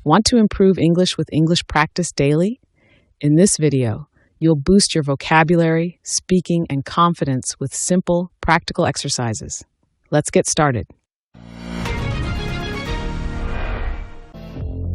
Want to improve English with English practice daily? In this video, you'll boost your vocabulary, speaking, and confidence with simple, practical exercises. Let's get started.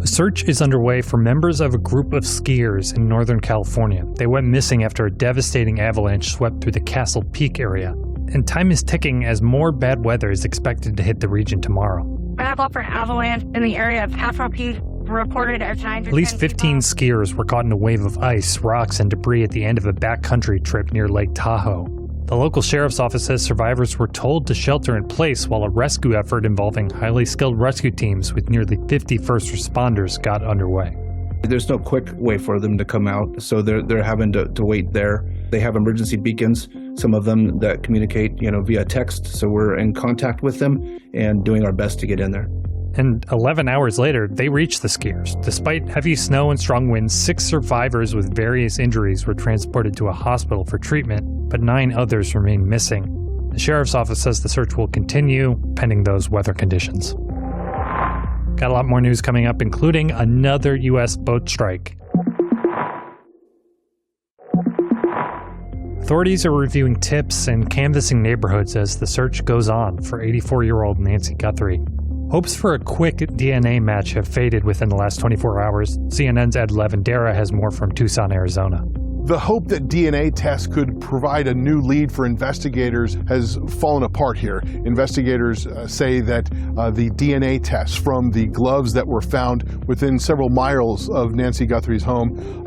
A search is underway for members of a group of skiers in Northern California. They went missing after a devastating avalanche swept through the Castle Peak area. And time is ticking as more bad weather is expected to hit the region tomorrow. Backup for avalanche in the area of Castle Peak reported as 9 to 10 At least 15 skiers were caught in a wave of ice, rocks, and debris at the end of a backcountry trip near Lake Tahoe. The local sheriff's office says survivors were told to shelter in place while a rescue effort involving highly skilled rescue teams with nearly 50 first responders got underway. There's no quick way for them to come out, so they're having to wait there. They have emergency beacons, some of them that communicate, via text, so we're in contact with them and doing our best to get in there. And 11 hours later, they reached the skiers. Despite heavy snow and strong winds, 6 survivors with various injuries were transported to a hospital for treatment, but 9 others remain missing. The sheriff's office says the search will continue, pending those weather conditions. Got a lot more news coming up, including another U.S. boat strike. Authorities are reviewing tips and canvassing neighborhoods as the search goes on for 84-year-old Nancy Guthrie. Hopes for a quick DNA match have faded within the last 24 hours. CNN's Ed Lavandera has more from Tucson, Arizona. The hope that DNA tests could provide a new lead for investigators has fallen apart here. Investigators say that the DNA tests from the gloves that were found within several miles of Nancy Guthrie's home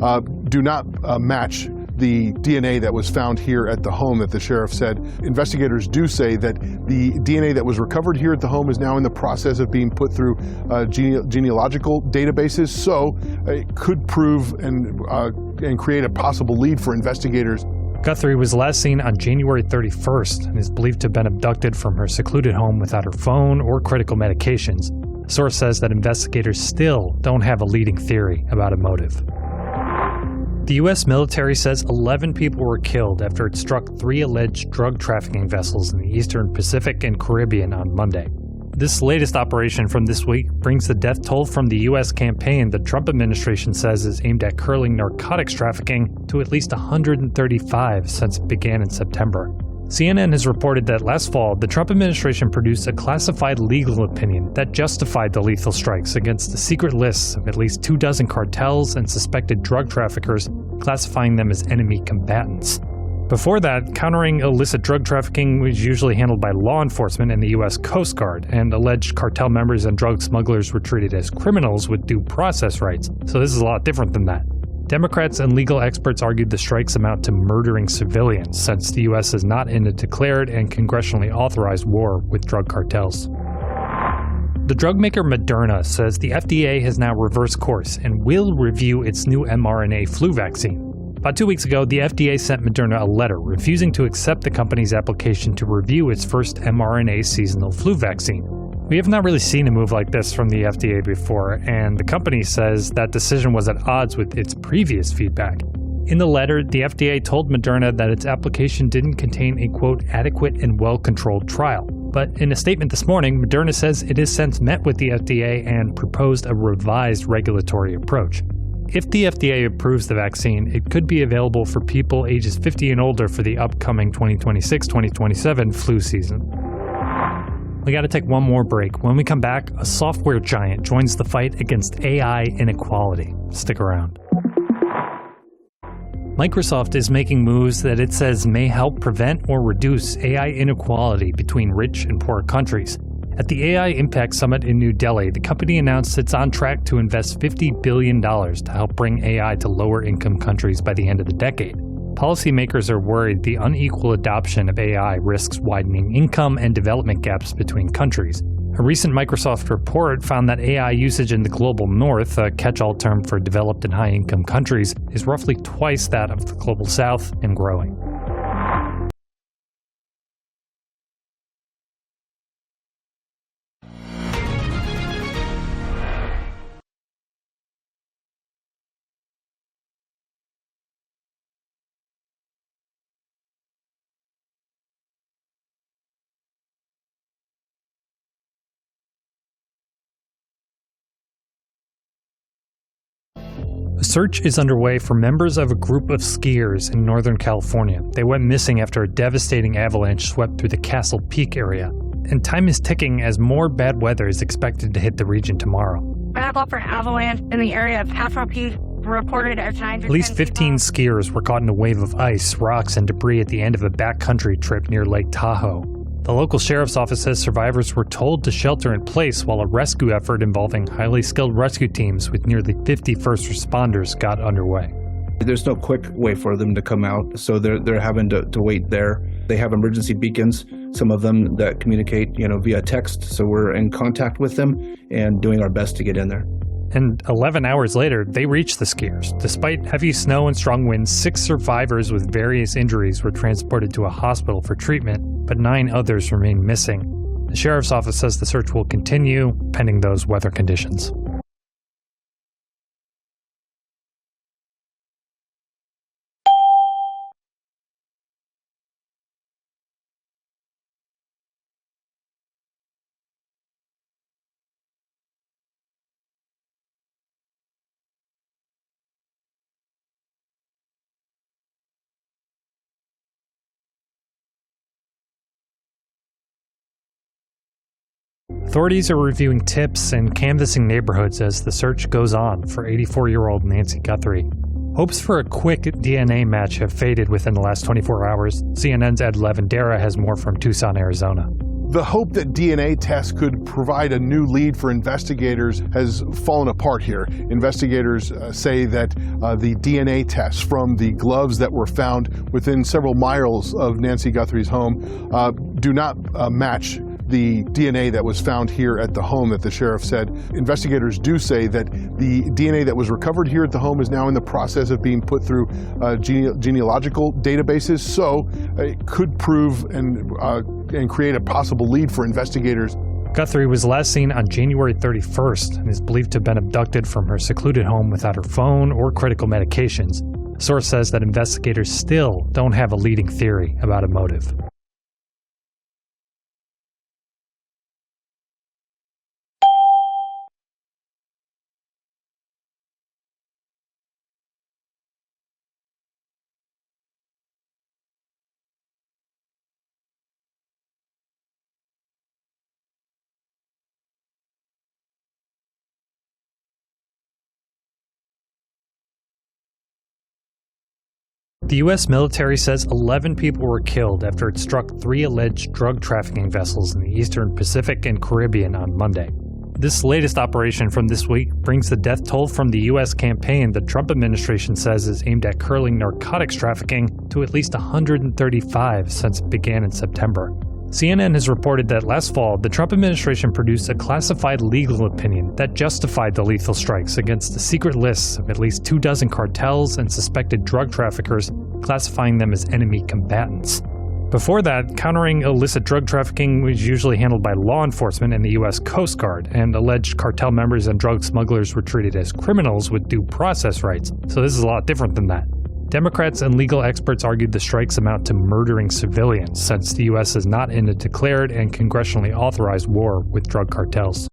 do not match the DNA that was found here at the home that the sheriff said. Investigators do say that the DNA that was recovered here at the home is now in the process of being put through genealogical databases, so it could prove and create a possible lead for investigators. Guthrie was last seen on January 31st and is believed to have been abducted from her secluded home without her phone or critical medications. A source says that investigators still don't have a leading theory about a motive. The U.S. military says 11 people were killed after it struck 3 alleged drug trafficking vessels in the Eastern Pacific and Caribbean on Monday. This latest operation from this week brings the death toll from the U.S. campaign the Trump administration says is aimed at curling narcotics trafficking to at least 135 since it began in September. CNN has reported that last fall, the Trump administration produced a classified legal opinion that justified the lethal strikes against the secret lists of at least 24 cartels and suspected drug traffickers, classifying them as enemy combatants. Before that, countering illicit drug trafficking was usually handled by law enforcement and the U.S. Coast Guard, and alleged cartel members and drug smugglers were treated as criminals with due process rights, so this is a lot different than that. Democrats and legal experts argued the strikes amount to murdering civilians, since the U.S. is not in a declared and congressionally authorized war with drug cartels. The drug maker Moderna says the FDA has now reversed course and will review its new mRNA flu vaccine. About 2 weeks ago, the FDA sent Moderna a letter refusing to accept the company's application to review its first mRNA seasonal flu vaccine. We have not really seen a move like this from the FDA before, and the company says that decision was at odds with its previous feedback. In the letter, the FDA told Moderna that its application didn't contain a, quote, adequate and well-controlled trial. But in a statement this morning, Moderna says it has since met with the FDA and proposed a revised regulatory approach. If the FDA approves the vaccine, it could be available for people ages 50 and older for the upcoming 2026-2027 flu season. We gotta take one more break. When we come back, a software giant joins the fight against AI inequality. Stick around. Microsoft is making moves that it says may help prevent or reduce AI inequality between rich and poor countries. At the AI Impact Summit in New Delhi, the company announced it's on track to invest $50 billion to help bring AI to lower-income countries by the end of the decade. Policymakers are worried the unequal adoption of AI risks widening income and development gaps between countries. A recent Microsoft report found that AI usage in the global north, a catch-all term for developed and high-income countries, is roughly twice that of the global south and growing. Search is underway for members of a group of skiers in Northern California. They went missing after a devastating avalanche swept through the Castle Peak area. And time is ticking as more bad weather is expected to hit the region tomorrow. Bad luck for avalanche in the area of Castle Peak reported as 9 to At least 10 15 people. skiers were caught in a wave of ice, rocks, and debris at the end of a backcountry trip near Lake Tahoe. The local sheriff's office says survivors were told to shelter in place while a rescue effort involving highly skilled rescue teams with nearly 50 first responders got underway. There's no quick way for them to come out, so they're having to wait there. They have emergency beacons, some of them that communicate, via text, so we're in contact with them and doing our best to get in there. And 11 hours later, they reached the skiers. Despite heavy snow and strong winds, 6 survivors with various injuries were transported to a hospital for treatment, but 9 others remain missing. The sheriff's office says the search will continue pending those weather conditions. Authorities are reviewing tips and canvassing neighborhoods as the search goes on for 84-year-old Nancy Guthrie. Hopes for a quick DNA match have faded within the last 24 hours. CNN's Ed Lavandera has more from Tucson, Arizona. The hope that DNA tests could provide a new lead for investigators has fallen apart here. Investigators say that the DNA tests from the gloves that were found within several miles of Nancy Guthrie's home do not match the DNA that was found here at the home that the sheriff said. Investigators do say that the DNA that was recovered here at the home is now in the process of being put through genealogical databases, so it could prove and create a possible lead for investigators. Guthrie was last seen on January 31st and is believed to have been abducted from her secluded home without her phone or critical medications. A source says that investigators still don't have a leading theory about a motive. The U.S. military says 11 people were killed after it struck 3 alleged drug trafficking vessels in the Eastern Pacific and Caribbean on Monday. This latest operation from this week brings the death toll from the U.S. campaign the Trump administration says is aimed at curling narcotics trafficking to at least 135 since it began in September. CNN has reported that last fall, the Trump administration produced a classified legal opinion that justified the lethal strikes against the secret lists of at least 24 cartels and suspected drug traffickers, classifying them as enemy combatants. Before that, countering illicit drug trafficking was usually handled by law enforcement and the U.S. Coast Guard, and alleged cartel members and drug smugglers were treated as criminals with due process rights, so this is a lot different than that. Democrats and legal experts argued the strikes amount to murdering civilians, since the U.S. is not in a declared and congressionally authorized war with drug cartels.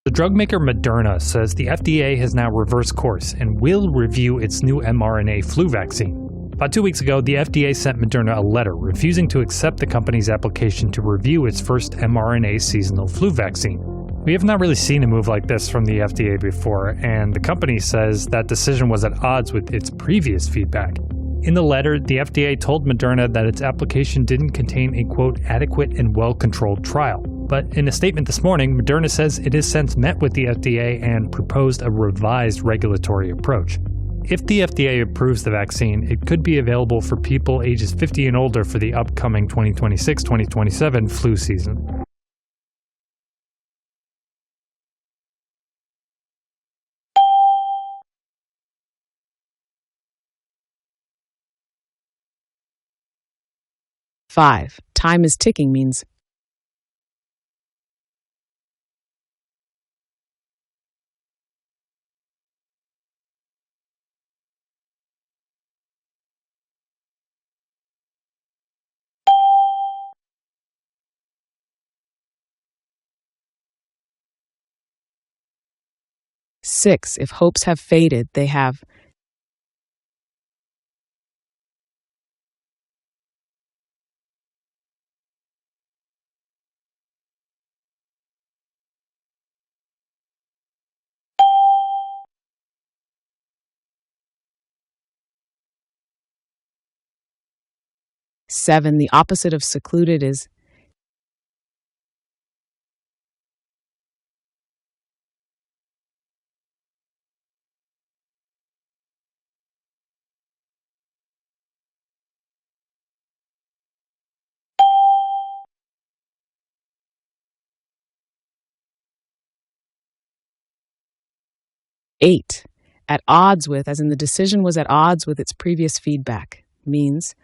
The drug maker Moderna says the FDA has now reversed course and will review its new mRNA flu vaccine. About 2 weeks ago, the FDA sent Moderna a letter refusing to accept the company's application to review its first mRNA seasonal flu vaccine. We have not really seen a move like this from the FDA before, and the company says that decision was at odds with its previous feedback. In the letter, the FDA told Moderna that its application didn't contain a, quote, adequate and well-controlled trial. But in a statement this morning, Moderna says it has since met with the FDA and proposed a revised regulatory approach. If the FDA approves the vaccine, it could be available for people ages 50 and older for the upcoming 2026-2027 flu season. 5. Time is ticking means 6. If hopes have faded, they have 7. The opposite of secluded is 8. At odds with, as in the decision was at odds with its previous feedback, means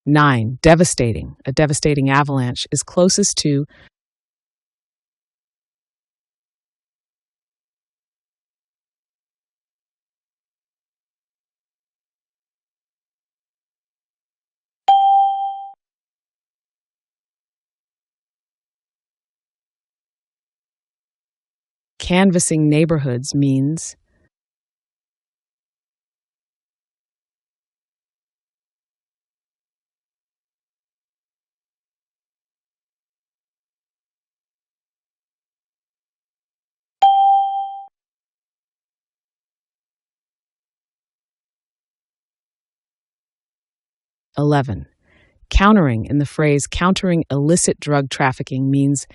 9. Devastating. A devastating avalanche is closest to 'canvassing neighborhoods means 11. Countering in the phrase countering illicit drug trafficking means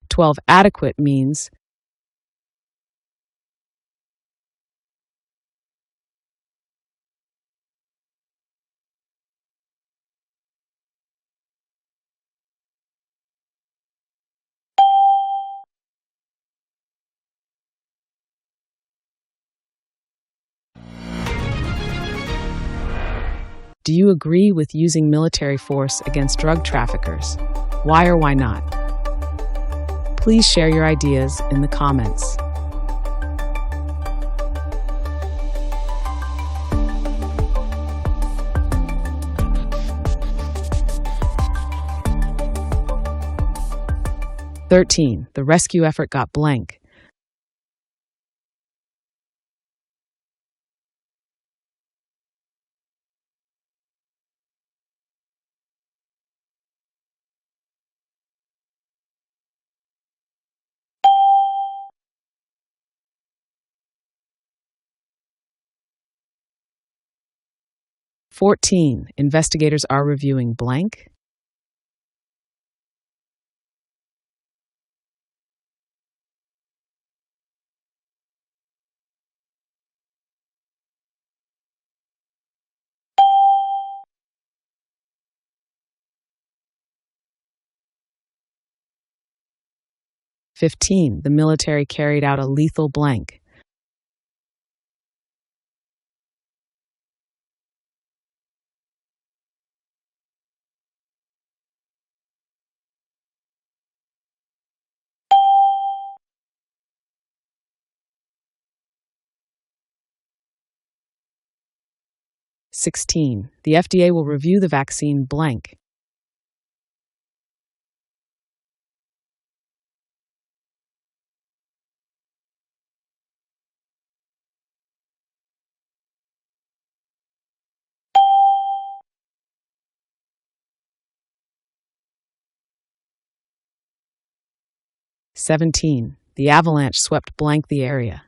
12. Adequate means 'Do you agree with using military force against drug traffickers? Why or why not?' Please share your ideas in the comments. "13. The rescue effort got blank. 14. Investigators are reviewing blank. 15. The military carried out a lethal blank. 16. The FDA will review the vaccine blank. 17. The avalanche swept blank the area.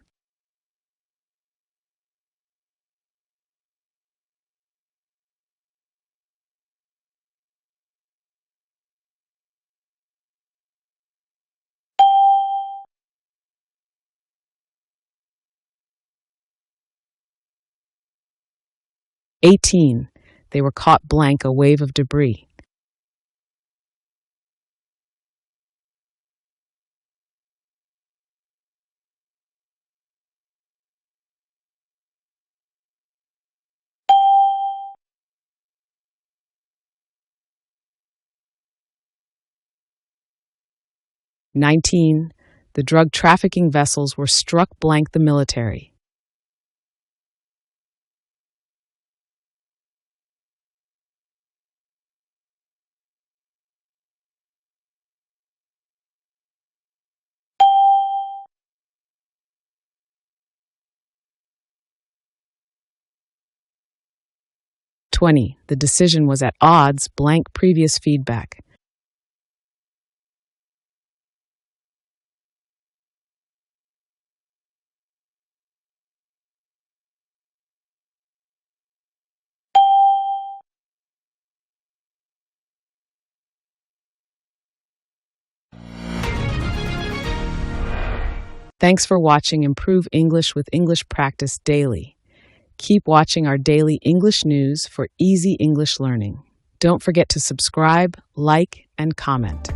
18. They were caught blank a wave of debris. 19. The drug trafficking vessels were struck blank the military. 20. The decision was at odds blank previous feedback. 'Thanks for watching Improve English with English Practice Daily. Keep watching our daily English news for easy English learning. Don't forget to subscribe, like, and comment.